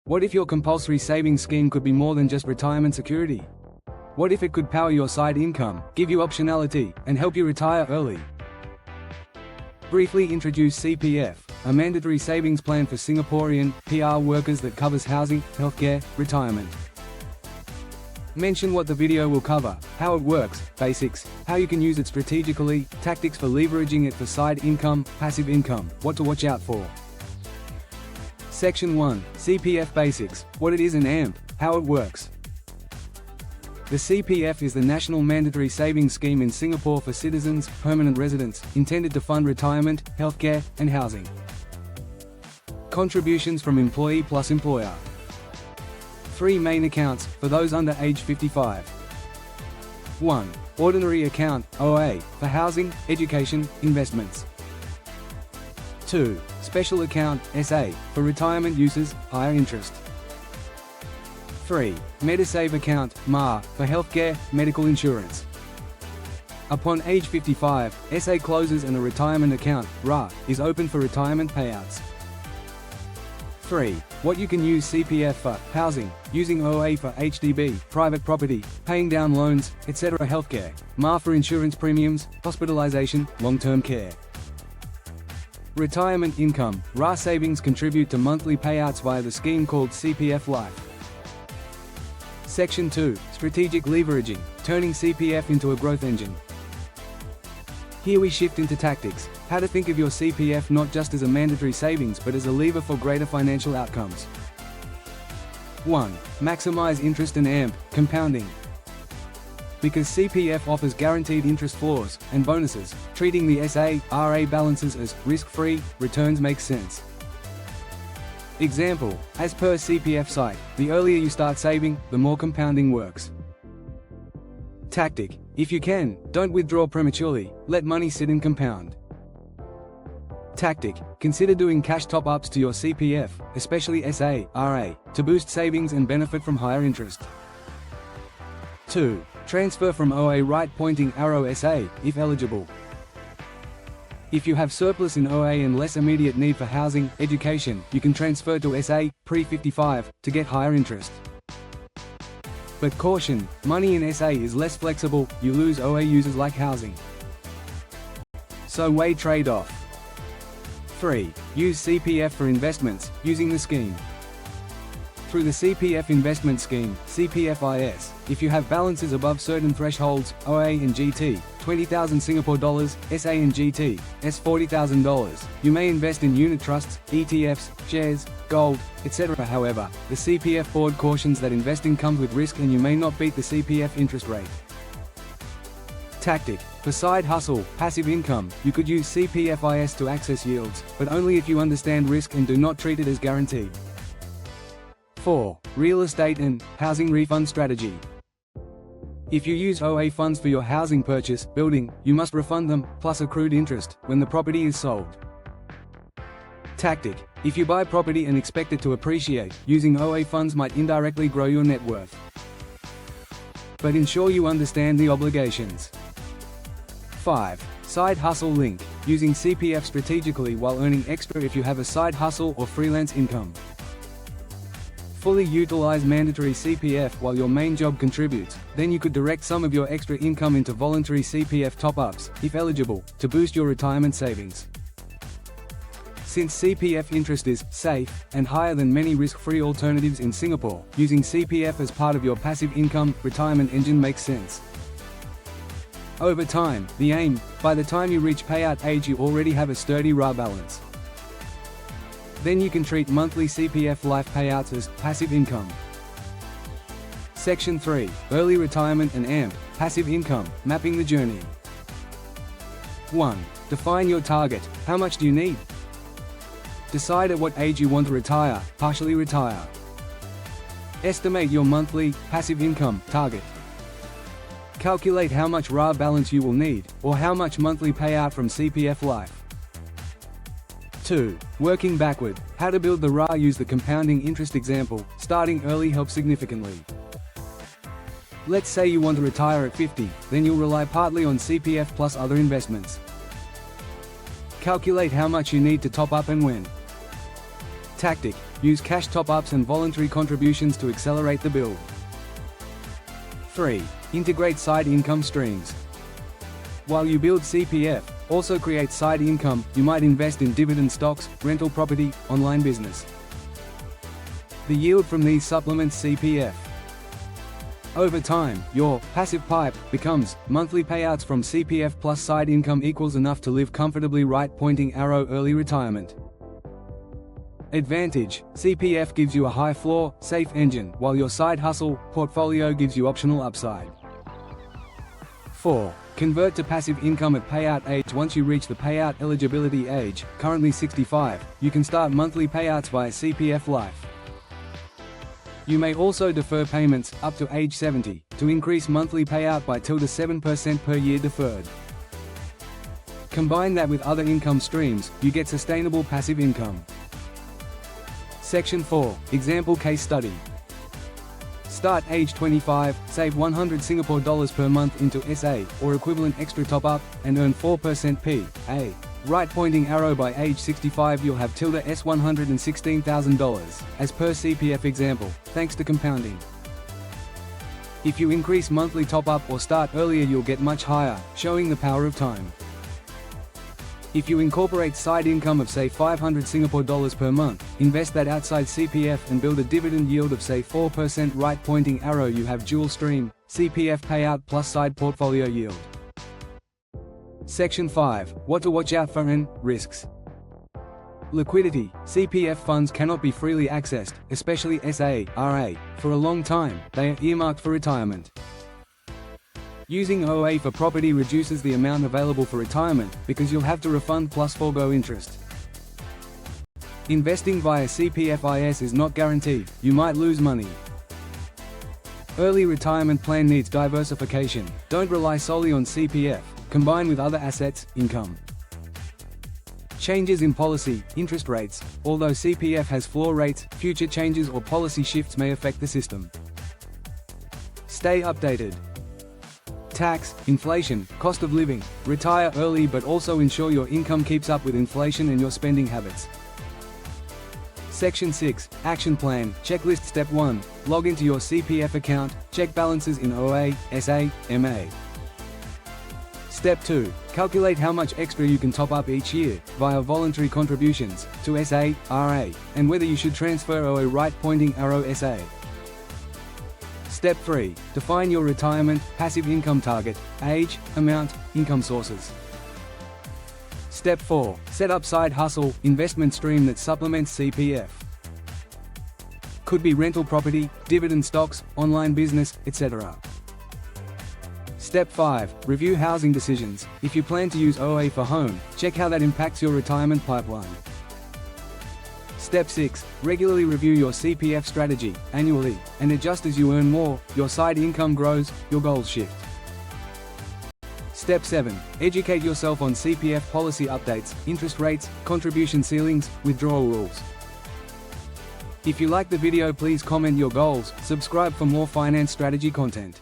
What if your compulsory savings scheme could be more than just retirement security? What if it could power your side income, give you optionality, and help you retire early? Briefly introduce CPF, a mandatory savings plan for Singaporean PR workers that covers housing, healthcare, retirement. Mention what the video will cover, how it works, basics, how you can use it strategically, tactics for leveraging it for side income, passive income, what to watch out for. Section 1, CPF Basics, what it is and AMP, how it works. The CPF is the National Mandatory Savings Scheme in Singapore for citizens, permanent residents, intended to fund retirement, healthcare, and housing. Contributions from employee plus employer. 3 main accounts, for those under age 55. 1. Ordinary account, OA, for housing, education, investments. 2. Special account, SA, for retirement uses, higher interest. 3. Medisave account, MA, for healthcare, medical insurance. Upon age 55, SA closes and a retirement account, RA, is open for retirement payouts. 3. What you can use CPF for, housing, using OA for HDB, private property, paying down loans, etc. Healthcare, MA for insurance premiums, hospitalization, long-term care. Retirement income, RA savings contribute to monthly payouts via the scheme called CPF Life. Section 2, Strategic Leveraging, turning CPF into a growth engine. Here we shift into tactics, how to think of your CPF not just as a mandatory savings but as a lever for greater financial outcomes. 1. Maximize interest and AMP, compounding. Because CPF offers guaranteed interest floors and bonuses, treating the SA, RA balances as risk-free returns makes sense. Example, as per CPF site, the earlier you start saving, the more compounding works. Tactic, if you can, don't withdraw prematurely, let money sit and compound. Tactic, consider doing cash top-ups to your CPF, especially SA, RA, to boost savings and benefit from higher interest. 2. Transfer from OA right pointing arrow SA, if eligible. If you have surplus in OA and less immediate need for housing, education, you can transfer to SA, pre-55, to get higher interest. But caution, money in SA is less flexible, you lose OA users like housing. So weigh trade-off. 3. Use CPF for investments, using the scheme. Through the CPF investment scheme, CPFIS, if you have balances above certain thresholds, OA and GT, 20,000 Singapore dollars, SA and GT, S $40,000, you may invest in unit trusts, ETFs, shares, gold, etc. However, the CPF board cautions that investing comes with risk and you may not beat the CPF interest rate. Tactic, for side hustle, passive income, you could use CPFIS to access yields, but only if you understand risk and do not treat it as guaranteed. 4. Real estate and housing refund strategy. If you use OA funds for your housing purchase, building, you must refund them, plus accrued interest, when the property is sold. Tactic, if you buy property and expect it to appreciate, using OA funds might indirectly grow your net worth. But ensure you understand the obligations. 5. Side hustle link, using CPF strategically while earning extra if you have a side hustle or freelance income. Fully utilize mandatory CPF while your main job contributes, then you could direct some of your extra income into voluntary CPF top-ups, if eligible, to boost your retirement savings. Since CPF interest is safe and higher than many risk-free alternatives in Singapore, using CPF as part of your passive income retirement engine makes sense. Over time, the aim, by the time you reach payout age you already have a sturdy RA balance. Then you can treat monthly CPF life payouts as passive income. Section 3, Early Retirement and AMP, Passive Income, Mapping the Journey. 1. Define your target, how much do you need? Decide at what age you want to retire, partially retire. Estimate your monthly, passive income, target. Calculate how much RA balance you will need, or how much monthly payout from CPF Life. 2. Working backward, how to build the RA. Use the compounding interest example, starting early helps significantly. Let's say you want to retire at 50, then you'll rely partly on CPF plus other investments. Calculate how much you need to top up and when. Tactic, use cash top-ups and voluntary contributions to accelerate the build. 3. Integrate side income streams. While you build CPF, also create side income. You might invest in dividend stocks, rental property, online business. The yield from these supplements CPF. Over time, your passive pipe becomes monthly payouts from CPF plus side income equals enough to live comfortably. Right pointing arrow early retirement. Advantage: CPF gives you a high floor, safe engine, while your side hustle portfolio gives you optional upside. 4. Convert to passive income at payout age. Once you reach the payout eligibility age, currently 65, you can start monthly payouts via CPF Life. You may also defer payments up to age 70 to increase monthly payout by till to 7% per year deferred. Combine that with other income streams, you get sustainable passive income. Section 4. Example case study. Start age 25, save 100 Singapore dollars per month into SA, or equivalent extra top-up, and earn 4% P.A. Right pointing arrow by age 65 you'll have tilde S $116,000, as per CPF example, thanks to compounding. If you increase monthly top-up or start earlier you'll get much higher, showing the power of time. If you incorporate side income of say 500 Singapore dollars per month, invest that outside CPF and build a dividend yield of say 4% right pointing arrow you have dual stream, CPF payout plus side portfolio yield. Section 5. What to watch out for and risks. Liquidity. CPF funds cannot be freely accessed, especially SA/RA, for a long time. They are earmarked for retirement. Using OA for property reduces the amount available for retirement, because you'll have to refund plus forego interest. Investing via CPFIS is not guaranteed, you might lose money. Early retirement plan needs diversification, don't rely solely on CPF, combine with other assets, income. Changes in policy, interest rates. Although CPF has floor rates, future changes or policy shifts may affect the system. Stay updated. Tax, inflation, cost of living. Retire early but also ensure your income keeps up with inflation and your spending habits. Section 6. Action Plan. Checklist. Step 1. Log into your CPF account, check balances in OA, SA, MA. Step 2. Calculate how much extra you can top up each year, via voluntary contributions, to SA, RA, and whether you should transfer OA right pointing arrow SA. Step 3. Define your retirement, passive income target, age, amount, income sources. Step 4. Set up side hustle, investment stream that supplements CPF. Could be rental property, dividend stocks, online business, etc. Step 5. Review housing decisions. If you plan to use OA for home, check how that impacts your retirement pipeline. Step 6. Regularly review your CPF strategy, annually, and adjust as you earn more, your side income grows, your goals shift. Step 7. Educate yourself on CPF policy updates, interest rates, contribution ceilings, withdrawal rules. If you like the video please comment your goals, subscribe for more finance strategy content.